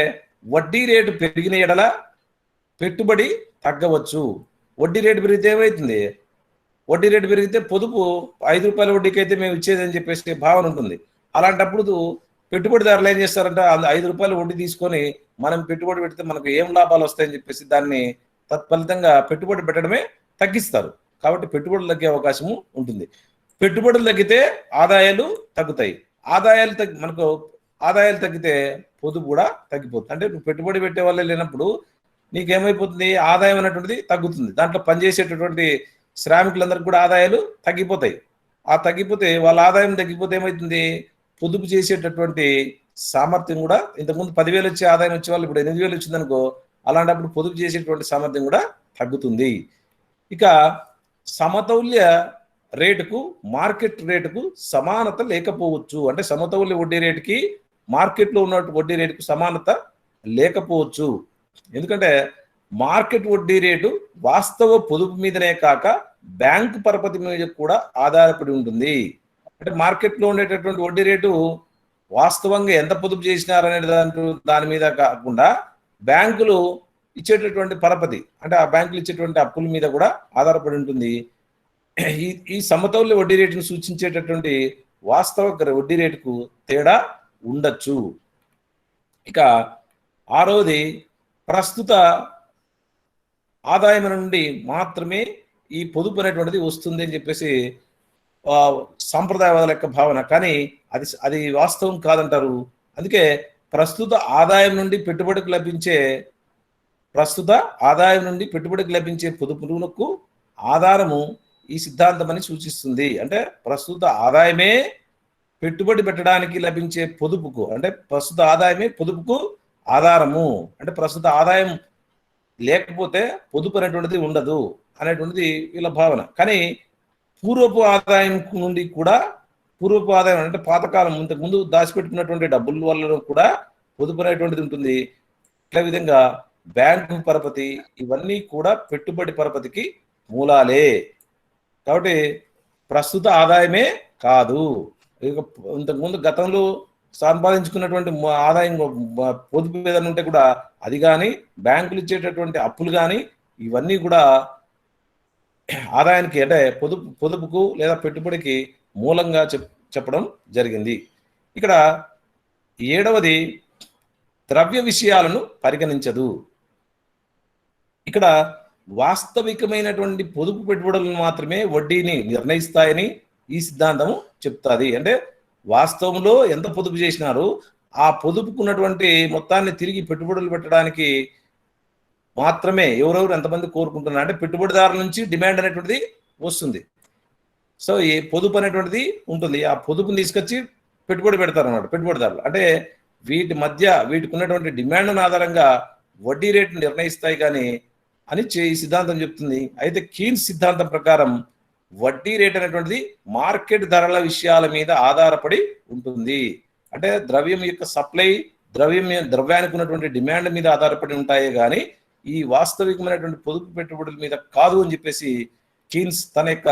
వడ్డీ రేటు పెరిగిన ఎడల పెట్టుబడి తగ్గవచ్చు. వడ్డీ రేటు పెరిగితే ఏమవుతుంది? వడ్డీ రేటు పెరిగితే పొదుపు 5 రూపాయల వడ్డీకి అయితే మేము ఇచ్చేదని చెప్పేసి భావన ఉంటుంది. అలాంటప్పుడు పెట్టుబడిదారులు ఏం చేస్తారంటే 5 రూపాయల వడ్డీ తీసుకొని మనం పెట్టుబడి పెడితే మనకు ఏం లాభాలు వస్తాయని చెప్పేసి దాన్ని తత్ఫలితంగా పెట్టుబడి పెట్టడమే తగ్గిస్తారు. కాబట్టి పెట్టుబడులు తగ్గే అవకాశము ఉంటుంది. పెట్టుబడులు తగ్గితే ఆదాయాలు తగ్గుతాయి. మనకు ఆదాయాలు తగ్గితే పొదుపు కూడా తగ్గిపోతుంది. అంటే నువ్వు పెట్టుబడి పెట్టే వాళ్ళే లేనప్పుడు నీకేమైపోతుంది? ఆదాయం అనేటువంటిది తగ్గుతుంది. దాంట్లో పనిచేసేటటువంటి శ్రామికులందరికీ కూడా ఆదాయాలు తగ్గిపోతాయి. ఆ తగ్గిపోతే వాళ్ళ ఆదాయం తగ్గిపోతే ఏమవుతుంది? పొదుపు చేసేటటువంటి సామర్థ్యం కూడా, ఇంతకుముందు 10,000 వచ్చే ఆదాయం వచ్చే వాళ్ళు ఇప్పుడు 8,000 వచ్చిందనుకో, అలాంటప్పుడు పొదుపు చేసేటువంటి సామర్థ్యం కూడా తగ్గుతుంది. ఇక సమతౌల్య రేటుకు మార్కెట్ రేటుకు సమానత లేకపోవచ్చు. అంటే సమతౌల్య వడ్డీ రేటుకి మార్కెట్లో ఉన్న వడ్డీ రేటుకు సమానత లేకపోవచ్చు. ఎందుకంటే మార్కెట్ వడ్డీ రేటు వాస్తవ పొదుపు మీదనే కాక బ్యాంకు పరపతి మీద కూడా ఆధారపడి ఉంటుంది. అంటే మార్కెట్లో ఉండేటటువంటి వడ్డీ రేటు వాస్తవంగా ఎంత పొదుపు చేసినారనే దాని మీద కాకుండా బ్యాంకులు ఇచ్చేటటువంటి పరపతి, అంటే ఆ బ్యాంకులు ఇచ్చేటువంటి అప్పుల మీద కూడా ఆధారపడి ఉంటుంది. ఈ సమతౌల్య వడ్డీ రేటును సూచించేటటువంటి వాస్తవ వడ్డీ రేటుకు తేడా ఉండొచ్చు. ఇక ఆరోది, ప్రస్తుత ఆదాయం నుండి మాత్రమే ఈ పొదుపు అనేటువంటిది వస్తుంది అని చెప్పేసి సాంప్రదాయవాదుల యొక్క భావన. కానీ అది వాస్తవం కాదంటారు. అందుకే ప్రస్తుత ఆదాయం నుండి పెట్టుబడికి లభించే పొదుపులకు ఆధారము ఈ సిద్ధాంతం అని సూచిస్తుంది. అంటే ప్రస్తుత ఆదాయమే పెట్టుబడి పెట్టడానికి లభించే పొదుపుకు, అంటే ప్రస్తుత ఆదాయమే పొదుపుకు ఆధారము. అంటే ప్రస్తుత ఆదాయం లేకపోతే పొదుపు అనేటువంటిది ఉండదు అనేటువంటిది వీళ్ళ భావన. కానీ పూర్వపు ఆదాయం అంటే పాతకాలం ఇంతకుముందు దాచిపెట్టుకున్నటువంటి డబ్బుల వల్ల కూడా పొదుపు అనేటువంటిది ఉంటుంది. ఇట్లా విధంగా బ్యాంకు పరపతి ఇవన్నీ కూడా పెట్టుబడి పరపతికి మూలాలే. కాబట్టి ప్రస్తుత ఆదాయమే కాదు, ఇంతకుముందు గతంలో సంపాదించుకున్నటువంటి ఆదాయం పొదుపు ఏదైనా ఉంటే కూడా అది కానీ, బ్యాంకులు ఇచ్చేటటువంటి అప్పులు కానీ, ఇవన్నీ కూడా ఆదాయానికి, అంటే పొదుపుకు లేదా పెట్టుబడికి మూలంగా చెప్పడం జరిగింది. ఇక్కడ 7వది, ద్రవ్య విషయాలను పరిగణించదు. ఇక్కడ వాస్తవికమైనటువంటి పొదుపు పెట్టుబడులను మాత్రమే వడ్డీని నిర్ణయిస్తాయని ఈ సిద్ధాంతము చెప్తాది. అంటే వాస్తవంలో ఎంత పొదుపు చేసినారు, ఆ పొదుపుకున్నటువంటి మొత్తాన్ని తిరిగి పెట్టుబడులు పెట్టడానికి మాత్రమే ఎవరెవరు ఎంతమంది కోరుకుంటున్నారు, అంటే పెట్టుబడిదారుల నుంచి డిమాండ్ అనేటువంటిది వస్తుంది. సో ఈ పొదుపు అనేటువంటిది ఉంటుంది. ఆ పొదుపుని తీసుకొచ్చి పెట్టుబడి పెడతారు అన్నమాట పెట్టుబడిదారులు. అంటే వీటికి ఉన్నటువంటి డిమాండ్ ఆధారంగా వడ్డీ రేటు నిర్ణయిస్తాయి కానీ అని ఈ సిద్ధాంతం చెప్తుంది. అయితే కీన్స్ సిద్ధాంతం ప్రకారం వడ్డీ రేట్ అనేటువంటిది మార్కెట్ ధరల విషయాల మీద ఆధారపడి ఉంటుంది. అంటే ద్రవ్యం యొక్క సప్లై, ద్రవ్యానికి ఉన్నటువంటి డిమాండ్ మీద ఆధారపడి ఉంటాయి కానీ ఈ వాస్తవికమైనటువంటి పొదుపు పెట్టుబడుల మీద కాదు అని చెప్పేసి కీన్స్ తన యొక్క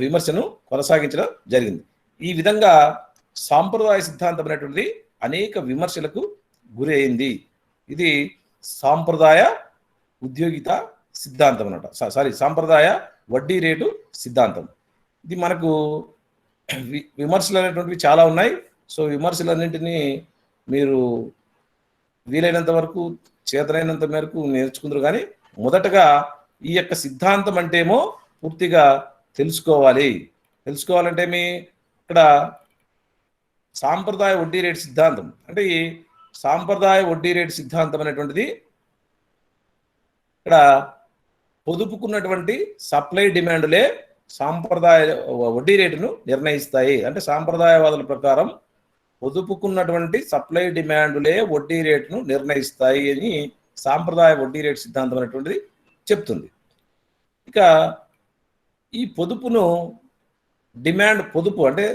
విమర్శను కొనసాగించడం జరిగింది. ఈ విధంగా సాంప్రదాయ సిద్ధాంతం అనేటువంటిది అనేక విమర్శలకు గురి అయింది. ఇది సాంప్రదాయ ఉద్యోగిత సిద్ధాంతం అనమాట. సాంప్రదాయ వడ్డీ రేటు సిద్ధాంతం. ఇది మనకు విమర్శలు అనేటువంటివి చాలా ఉన్నాయి. సో విమర్శలన్నింటినీ మీరు వీలైనంత వరకు చేతనైనంత మేరకు నేర్చుకుందరు. కానీ మొదటగా ఈ యొక్క సిద్ధాంతం అంటేమో పూర్తిగా తెలుసుకోవాలంటే మీ ఇక్కడ సాంప్రదాయ వడ్డీ రేటు సిద్ధాంతం అంటే ఈ సాంప్రదాయ వడ్డీ రేటు సిద్ధాంతం అనేటువంటిది ఇక్కడ పొదుపుకున్నటువంటి సప్లై డిమాండ్లే సాంప్రదాయ వడ్డీ రేటును నిర్ణయిస్తాయి. అంటే సాంప్రదాయవాదుల ప్రకారం పొదుపుకున్నటువంటి సప్లై డిమాండ్లే వడ్డీ రేటును నిర్ణయిస్తాయి అని సాంప్రదాయ వడ్డీ రేటు సిద్ధాంతం అనేటువంటిది చెప్తుంది. ఇక ఈ పొదుపును పొదుపు అంటే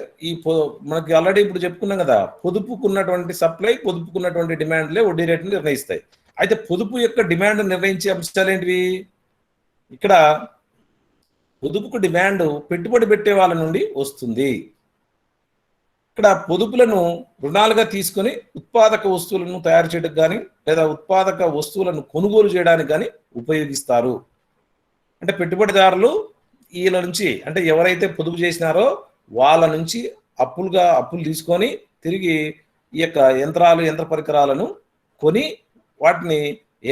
మనకి ఆల్రెడీ ఇప్పుడు చెప్పుకున్నాం కదా, పొదుపుకున్నటువంటి సప్లై పొదుపుకున్నటువంటి డిమాండ్లే వడ్డీ రేటును నిర్ణయిస్తాయి. అయితే పొదుపు యొక్క డిమాండ్ నిర్ణయించే అంశాలు ఏంటివి? ఇక్కడ పొదుపుకు డిమాండ్ పెట్టుబడి పెట్టే వాళ్ళ నుండి వస్తుంది. ఇక్కడ పొదుపులను రుణాలుగా తీసుకొని ఉత్పాదక వస్తువులను తయారు చేయడానికి కానీ లేదా ఉత్పాదక వస్తువులను కొనుగోలు చేయడానికి కానీ ఉపయోగిస్తారు. అంటే పెట్టుబడిదారులు వీళ్ళ నుంచి అంటే ఎవరైతే పొదుపు చేసినారో వాళ్ళ నుంచి అప్పులు తీసుకొని తిరిగి ఈ యొక్క యంత్ర పరికరాలను కొని వాటిని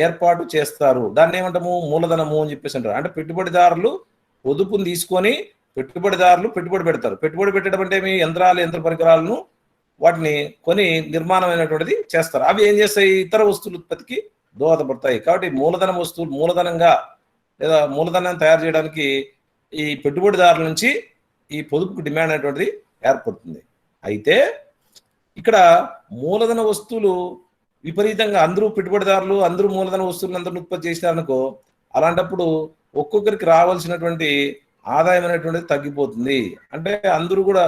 ఏర్పాటు చేస్తారు. దాన్ని ఏమంటాము? మూలధనము అని చెప్పేసి అంటారు. అంటే పెట్టుబడిదారులు పొదుపుని తీసుకొని పెట్టుబడి పెడతారు. పెట్టుబడి పెట్టడం అంటే మీ యంత్ర పరికరాలను వాటిని కొని నిర్మాణమైనటువంటిది చేస్తారు. అవి ఏం చేస్తాయి? ఇతర వస్తువుల ఉత్పత్తికి దోహదపడతాయి. కాబట్టి మూలధనంగా లేదా మూలధనాన్ని తయారు చేయడానికి ఈ పెట్టుబడిదారుల నుంచి ఈ పొదుపుకు డిమాండ్ అనేటువంటిది ఏర్పడుతుంది. అయితే ఇక్కడ మూలధన వస్తువులు విపరీతంగా అందరూ పెట్టుబడిదారులు అందరూ మూలధన వస్తువులను అందరూ ఉత్పత్తి చేసినారనుకో, అలాంటప్పుడు ఒక్కొక్కరికి రావాల్సినటువంటి ఆదాయం అనేటువంటిది తగ్గిపోతుంది. అంటే అందరూ కూడా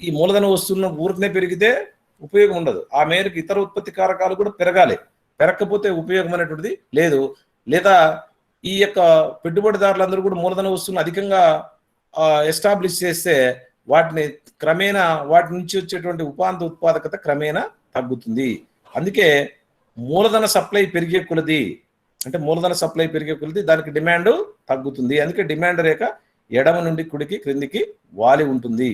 ఈ మూలధన వస్తువులను ఊరికనే పెరిగితే ఉపయోగం ఉండదు. ఆ మేరకు ఇతర ఉత్పత్తి కారకాలు కూడా పెరగకపోతే ఉపయోగం అనేటువంటిది లేదు. లేదా ఈ యొక్క పెట్టుబడిదారులందరూ కూడా మూలధన వస్తువులను అధికంగా ఎస్టాబ్లిష్ చేస్తే క్రమేణా వాటి నుంచి వచ్చేటువంటి ఉత్పాదకత క్రమేణా తగ్గుతుంది. అందుకే మూలధన సప్లై పెరిగే కొలది దానికి డిమాండ్ తగ్గుతుంది. అందుకే డిమాండ్ రేఖ ఎడమ నుండి కుడికి క్రిందికి వాలి ఉంటుంది.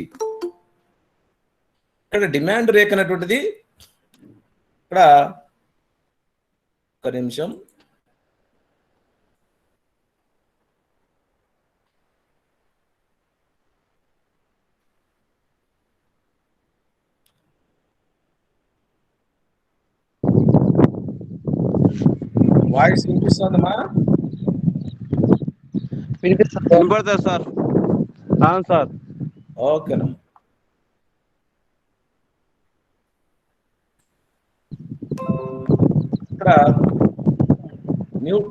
ఇక్కడ డిమాండ్ రేఖ అనేటువంటిది ఇక్కడ ఒక నిమిషం వాయిస్ వినిపిస్తుందమ్మా? వినపడుతుంది సార్. అవును సార్. ఓకేనమ్మా. ఇక్కడ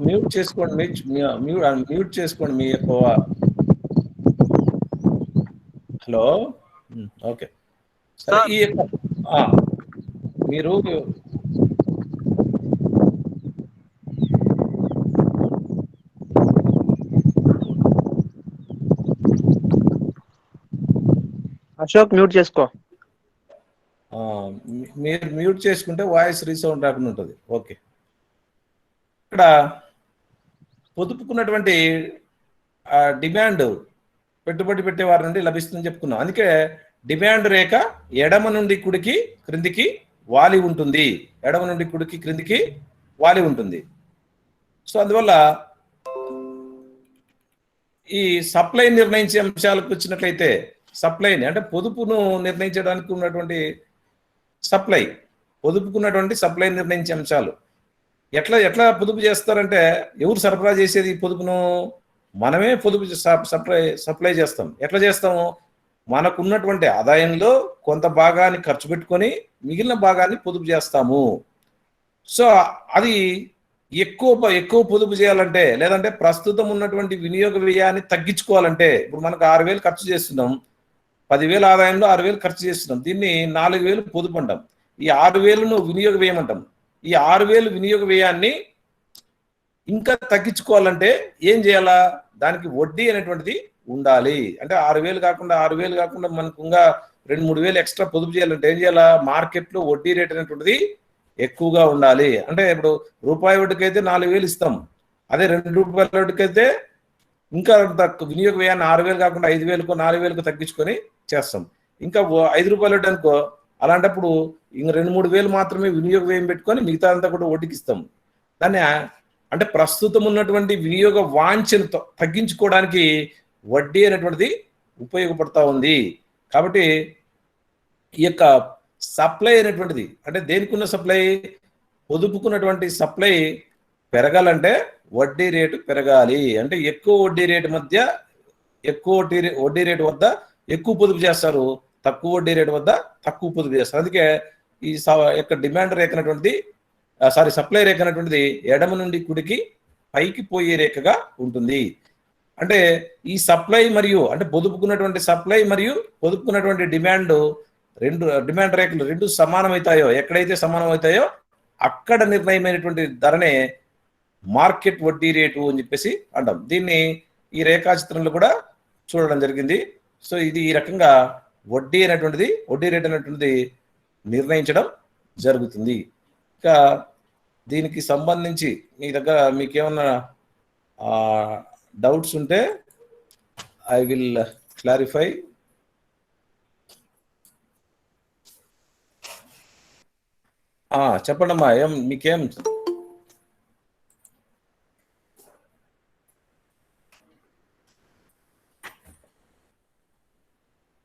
మ్యూట్ చేసుకోండి మీ యొక్క. Hello, okay. సరే, ఈ మీరు అశోక్ మ్యూట్ చేసుకో. మీరు మ్యూట్ చేసుకుంటే వాయిస్ రీసౌండ్ రాకుండా ఉంటుంది. ఓకే. ఇక్కడ పొదుపుకున్నటువంటి డిమాండ్ పెట్టుబడి పెట్టే వారి నుండి లభిస్తుందని చెప్పుకున్నాం. అందుకే డిమాండ్ రేఖ ఎడమ నుండి కుడికి క్రిందికి వాలి ఉంటుంది. సో అందువల్ల ఈ సప్లై నిర్ణయించే అంశాలకు వచ్చినట్లయితే సప్లైని అంటే పొదుపును నిర్ణయించడానికి ఉన్నటువంటి పొదుపుకున్నటువంటి సప్లై నిర్ణయించే అంశాలు ఎట్లా పొదుపు చేస్తారంటే, ఎవరు సరఫరా చేసేది పొదుపును? మనమే పొదుపు సప్లై చేస్తాం. ఎట్లా చేస్తాము? మనకున్నటువంటి ఆదాయంలో కొంత భాగాన్ని ఖర్చు పెట్టుకొని మిగిలిన భాగాన్ని పొదుపు చేస్తాము. సో అది ఎక్కువ పొదుపు చేయాలంటే, లేదంటే ప్రస్తుతం ఉన్నటువంటి వినియోగ వ్యయాన్ని తగ్గించుకోవాలంటే, ఇప్పుడు మనకు 6,000 ఖర్చు చేస్తున్నాం, 10,000 ఆదాయంలో 6,000 ఖర్చు చేస్తున్నాం. దీన్ని 4,000 పొదుపు అంటాం. ఈ 6,000ను వినియోగ వ్యయం అంటాం. ఈ 6,000 వినియోగ వ్యయాన్ని ఇంకా తగ్గించుకోవాలంటే ఏం చేయాలా? దానికి వడ్డీ అనేటువంటిది ఉండాలి. అంటే 6,000 కాకుండా మనకు ఇంకా 2-3,000 ఎక్స్ట్రా పొదుపు చేయాలంటే ఏం చేయాలా? మార్కెట్లో వడ్డీ రేట్ అనేటువంటిది ఎక్కువగా ఉండాలి. అంటే ఇప్పుడు రూపాయి వడ్డీకి అయితే 4,000 ఇస్తాం. అదే ₹2 వడ్డీకి అయితే ఇంకా తక్కువ వినియోగ వ్యయాన్ని 6,000 కాకుండా 5,000కో 4,000కో తగ్గించుకొని చేస్తాం. ఇంకా ₹5 వడ్డీ అనుకో, అలాంటప్పుడు ఇంక 2-3,000 మాత్రమే వినియోగ వ్యయం పెట్టుకొని మిగతా అంతా కూడా వడ్డీకి ఇస్తాం. దాన్ని అంటే ప్రస్తుతం ఉన్నటువంటి వినియోగ వాంఛను తగ్గించుకోవడానికి వడ్డీ అనేటువంటిది ఉపయోగపడతా ఉంది. కాబట్టి ఈ యొక్క సప్లై అనేటువంటిది అంటే దేనికి ఉన్న సప్లై? పొదుపుకున్నటువంటి సప్లై పెరగాలంటే వడ్డీ రేటు పెరగాలి. అంటే ఎక్కువ వడ్డీ రేటు మధ్య ఎక్కువ వడ్డీ రేటు వద్ద ఎక్కువ పొదుపు చేస్తారు, తక్కువ వడ్డీ రేటు వద్ద తక్కువ పొదుపు చేస్తారు. అందుకే ఈ యొక్క డిమాండ్ రేఖ అనేటువంటిది సప్లై రేఖ అనేటువంటిది ఎడమ నుండి కుడికి పైకి పోయే రేఖగా ఉంటుంది. అంటే ఈ సప్లై మరియు అంటే పొదుపుకున్నటువంటి సప్లై మరియు పొదుపుకున్నటువంటి డిమాండ్ రేఖలు రెండు సమానమవుతాయో, ఎక్కడైతే సమానమవుతాయో అక్కడ నిర్ణయమైనటువంటి ధరనే మార్కెట్ వడ్డీ రేటు అని చెప్పేసి అంటాం. దీన్ని ఈ రేఖాచిత్రంలో కూడా చూడడం జరిగింది. సో ఇది ఈ రకంగా వడ్డీ రేట్ అనేటువంటిది నిర్ణయించడం జరుగుతుంది. ఇంకా దీనికి సంబంధించి మీ దగ్గర మీకేమన్నా డౌట్స్ ఉంటే ఐ విల్ క్లారిఫై. చెప్పండమ్మా, మీకేం?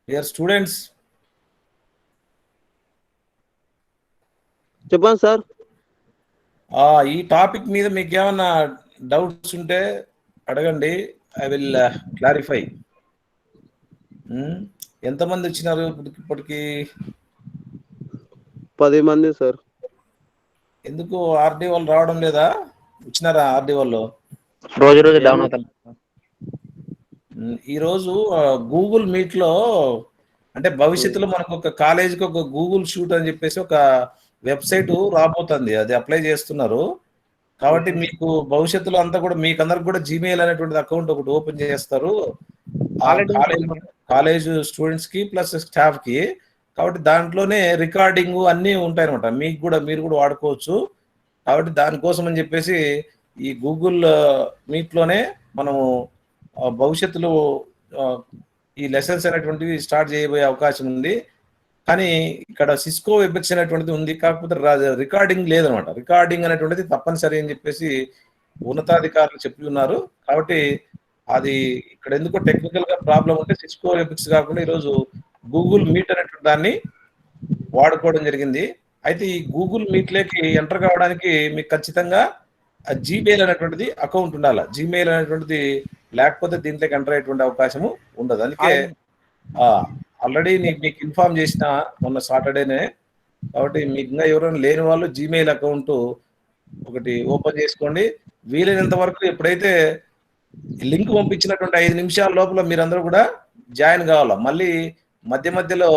డియర్ స్టూడెంట్స్, చెప్పండి సార్. ఈ టాపిక్ మీద మీకు ఏమన్నా డౌట్స్ ఉంటే అడగండి, ఐ విల్ క్లారిఫై. ఎంతమంది వచ్చినారు ఇప్పటికి? 10 మంది సార్. ఎందుకు ఆర్డీ వాళ్ళు రావడం లేదా? వచ్చినారా ఆర్డీ వాళ్ళు? రోజు డౌన్ అవుతాం. ఈరోజు గూగుల్ మీట్ లో అంటే భవిష్యత్తులో మనకు ఒక కాలేజీకి ఒక గూగుల్ షూట్ అని చెప్పేసి ఒక వెబ్సైట్ రాబోతుంది, అది అప్లై చేస్తున్నారు. కాబట్టి మీకు భవిష్యత్తులో అంతా కూడా మీకందరికి కూడా జీమెయిల్ అనేటువంటి అకౌంట్ ఒకటి ఓపెన్ చేస్తారు కాలేజ్ స్టూడెంట్స్ కి ప్లస్ స్టాఫ్ కి. కాబట్టి దాంట్లోనే రికార్డింగ్ అన్నీ ఉంటాయి అనమాట, మీరు కూడా వాడుకోవచ్చు. కాబట్టి దానికోసం అని చెప్పేసి ఈ గూగుల్ మీట్ లోనే మనము భవిష్యత్తులో ఈ లెసన్స్ అనేటువంటివి స్టార్ట్ చేయబోయే అవకాశం ఉంది. కానీ ఇక్కడ సిస్కో వెబ్ఎక్స్ అనేటువంటిది ఉంది, కాకపోతే రికార్డింగ్ లేదనమాట. రికార్డింగ్ అనేటువంటిది తప్పనిసరి అని చెప్పేసి ఉన్నతాధికారులు చెప్పి ఉన్నారు. కాబట్టి అది ఇక్కడ ఎందుకో టెక్నికల్ గా ప్రాబ్లం ఉంటే సిస్కో వెబ్ఎక్స్ కాకుండా ఈరోజు గూగుల్ మీట్ అనేటువంటి దాన్ని వాడుకోవడం జరిగింది. అయితే ఈ గూగుల్ మీట్లోకి ఎంటర్ కావడానికి మీకు ఖచ్చితంగా జీమెయిల్ అనేటువంటిది అకౌంట్ ఉండాలి. జీమెయిల్ అనేటువంటిది లేకపోతే దీంట్లోకి ఎంటర్ అయ్యేటువంటి అవకాశము ఉండదు. అందుకే ఆల్రెడీ మీకు ఇన్ఫార్మ్ చేసిన మొన్న సాటర్డేనే. కాబట్టి మీకు ఇంకా ఎవరైనా లేని వాళ్ళు జీమెయిల్ అకౌంట్ ఒకటి ఓపెన్ చేసుకోండి. వీలైనంత వరకు ఎప్పుడైతే లింక్ పంపించినటువంటి 5 నిమిషాల లోపల మీరందరూ కూడా జాయిన్ కావాలా. మళ్ళీ మధ్యలో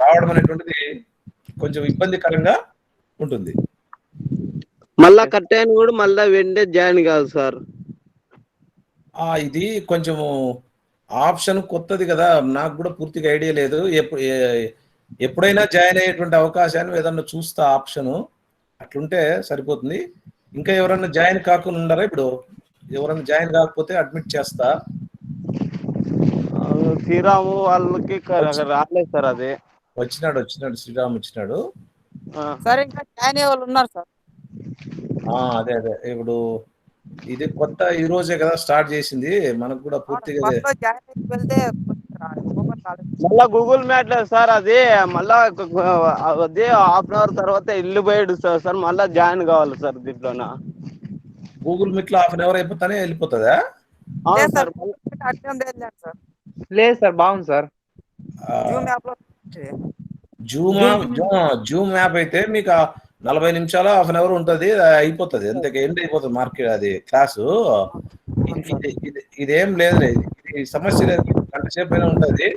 రావడం అనేటువంటిది కొంచెం ఇబ్బందికరంగా ఉంటుంది. మళ్ళా కట్ అయిన కూడా మళ్ళా వెంటనే జాయిన్ కాదు సార్. ఇది కొంచెము ఆప్షన్ కొత్తది కదా, నాకు కూడా పూర్తిగా ఐడియా లేదు. ఎప్పుడైనా జాయిన్ అయ్యేటువంటి అవకాశాన్ని ఏదన్నా చూస్తా ఆప్షను, అట్లుంటే సరిపోతుంది. ఇంకా ఎవరన్నా జాయిన్ కాకుండా ఉన్నారా? ఇప్పుడు ఎవరన్నా జాయిన్ కాకపోతే అడ్మిట్ చేస్తా. శ్రీరాము వాళ్ళకి రాలేదు సార్. అది వచ్చినాడు శ్రీరామ్ వచ్చినాడు సార్. ఇంకా జాయిన్ అయ్యే వాళ్ళు ఉన్నారు సార్. అదే ఇప్పుడు ఇది కొత్త ఈ రోజే కదా స్టార్ట్ చేసింది, మనకు కూడా పూర్తిగా మళ్ళా గూగుల్ మ్యాట్ లేదు సార్. అది మళ్ళా అదే హాఫ్ అన్ అవర్ తర్వాత ఇల్లు పోయాడు సార్. మళ్ళా జాయిన్ కావాలి సార్ దీంట్లోన. గూగుల్ మీట్ లో హాఫ్ అన్ అవర్ అయిపోతానే వెళ్ళిపోతుందా? లేదు సార్, బాగుంది సార్. జూమ్ యాప్ అయితే మీకు 40 నిమిషాలు హాఫ్ అన్ అవర్ ఉంటుంది, అయిపోతుంది అంతే, ఎండ్ అయిపోతుంది మార్కెట్ అది క్లాసు. ఇదేం లేదు, ఇది సమస్య లేదు, గంట సేపు అయినా ఉంటుంది.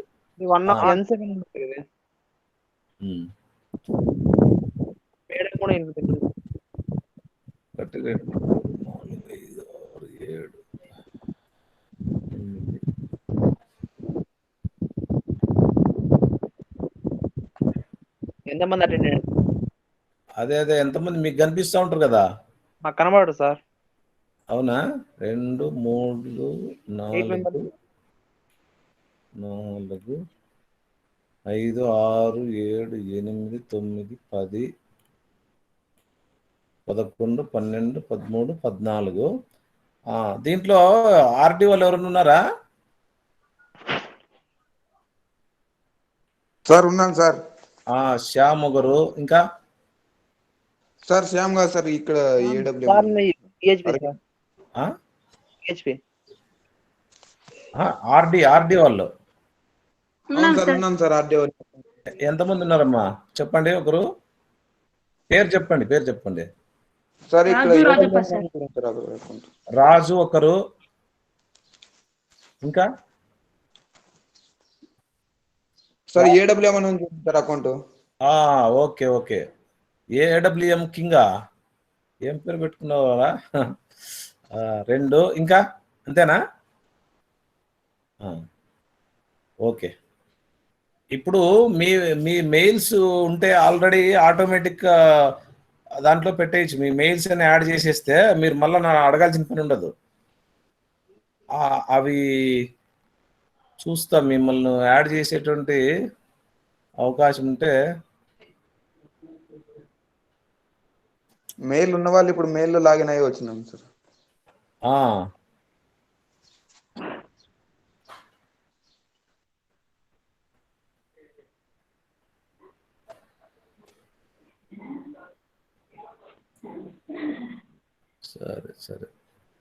ఎంతమంది అటెండ్ అయ్యారు? అదే అదే ఎంతమంది మీకు కనిపిస్తూ ఉంటారు కదా? మాకు కనబడరు సార్. అవునా? 2, 3, 8 మెంబర్స్. 4, 5, 6, 7, 8, 9, 10, 11, 12, 13, 14. దీంట్లో ఆర్డి వాళ్ళు ఎవరైనా ఉన్నారా? సార్ ఉన్నాను సార్. శ్యామ్ ఒకరు, ఇంకా సార్ శ్యామ్ గారు సార్ ఇక్కడ సార్ పిహెచ్పి సార్. ఆ? పిహెచ్పి. ఆర్డి వాళ్ళు అవును సార్ ఉన్నాను సార్. ఆర్డే ఎంతమంది ఉన్నారమ్మా చెప్పండి, ఒకరు పేరు చెప్పండి. సార్ ఇక్కడ రాజు రాజప్ప సార్. రాజు ఒకరు, ఇంకా సార్ ఏడబ్ల్యూఎం అని ఉంది సార్ అకౌంట్. ఓకే ఏడబ్ల్యూఎం కింగా ఏం పేరు పెట్టుకున్నావా? 2, ఇంకా అంతేనా? ఓకే. ఇప్పుడు మీ మీ మెయిల్స్ ఉంటే ఆల్రెడీ ఆటోమేటిక్ దాంట్లో పెట్టేయచ్చు. మీ మెయిల్స్ అని యాడ్ చేసేస్తే మీరు మళ్ళీ నా అడగాల్సిన పని ఉండదు. అవి చూస్తా, మిమ్మల్ని యాడ్ చేసేటువంటి అవకాశం ఉంటే. మెయిల్ ఉన్న వాళ్ళు ఇప్పుడు మెయిల్ లో లాగిన్ అయ్యి వచ్చినాం సార్. సరే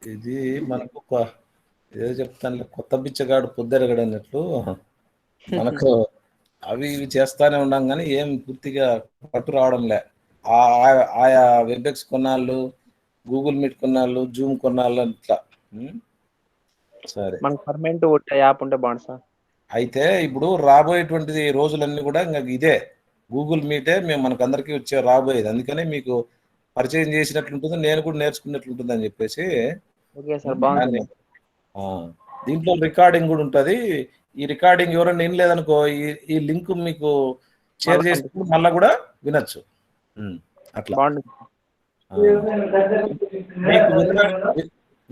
ఇది మనకు ఏదో చెప్తాను, కొత్త బిచ్చగాడు పొద్దెరగడు అన్నట్లు మనకు అవి ఇవి చేస్తానే ఉన్నాం కానీ ఏం పూర్తిగా పట్టు రావడంలే. ఆయా వెబ్ఎక్స్ కొన్నాళ్ళు, గూగుల్ మీట్ కొన్నాళ్ళు, జూమ్ కొన్నాళ్ళు ఇట్లా. సరే, మనకు పర్మనెంట్ యాప్ ఉంటే బాగుంది సార్. అయితే ఇప్పుడు రాబోయేటువంటి రోజులన్నీ కూడా ఇంకా ఇదే గూగుల్ మీటే మనకు అందరికీ వచ్చే రాబోయేది. అందుకనే మీకు పరిచయం చేసినట్లుంటుంది, నేను కూడా నేర్చుకున్నట్లుంటుంది అని చెప్పేసి. ఓకే సార్, బాగుంది. దీంట్లో రికార్డింగ్ కూడా ఉంటుంది. ఈ రికార్డింగ్ ఎవరైనా వినలేదనుకో, ఈ లింక్ మీకు షేర్ చేసినప్పుడు మళ్ళీ కూడా వినొచ్చు. అట్లా మీకు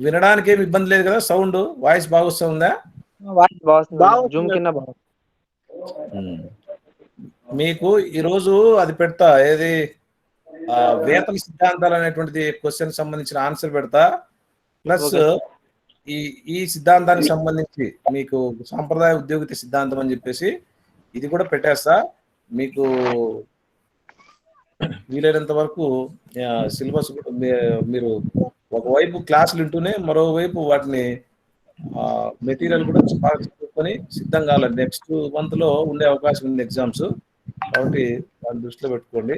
వినడానికి ఏమి ఇబ్బంది లేదు కదా? సౌండ్ వాయిస్ బాగా వస్తుందా? మీకు ఈరోజు అది పెడతా, ఏది వేతన సిద్ధాంతాలు అనేటువంటిది క్వశ్చన్ సంబంధించిన ఆన్సర్ పెడతా. ప్లస్ ఈ సిద్ధాంతానికి సంబంధించి మీకు సాంప్రదాయ ఉద్యోగిత సిద్ధాంతం అని చెప్పేసి ఇది కూడా పెట్టేస్తా. మీకు వీలైనంత వరకు సిలబస్ మీరు ఒకవైపు క్లాసులు వింటూనే మరోవైపు వాటిని మెటీరియల్ కూడా బాగా చదువుకొని సిద్ధం కావాలి. నెక్స్ట్ మంత్ లో ఉండే అవకాశం ఉంది ఎగ్జామ్స్, కాబట్టి దాన్ని దృష్టిలో పెట్టుకోండి.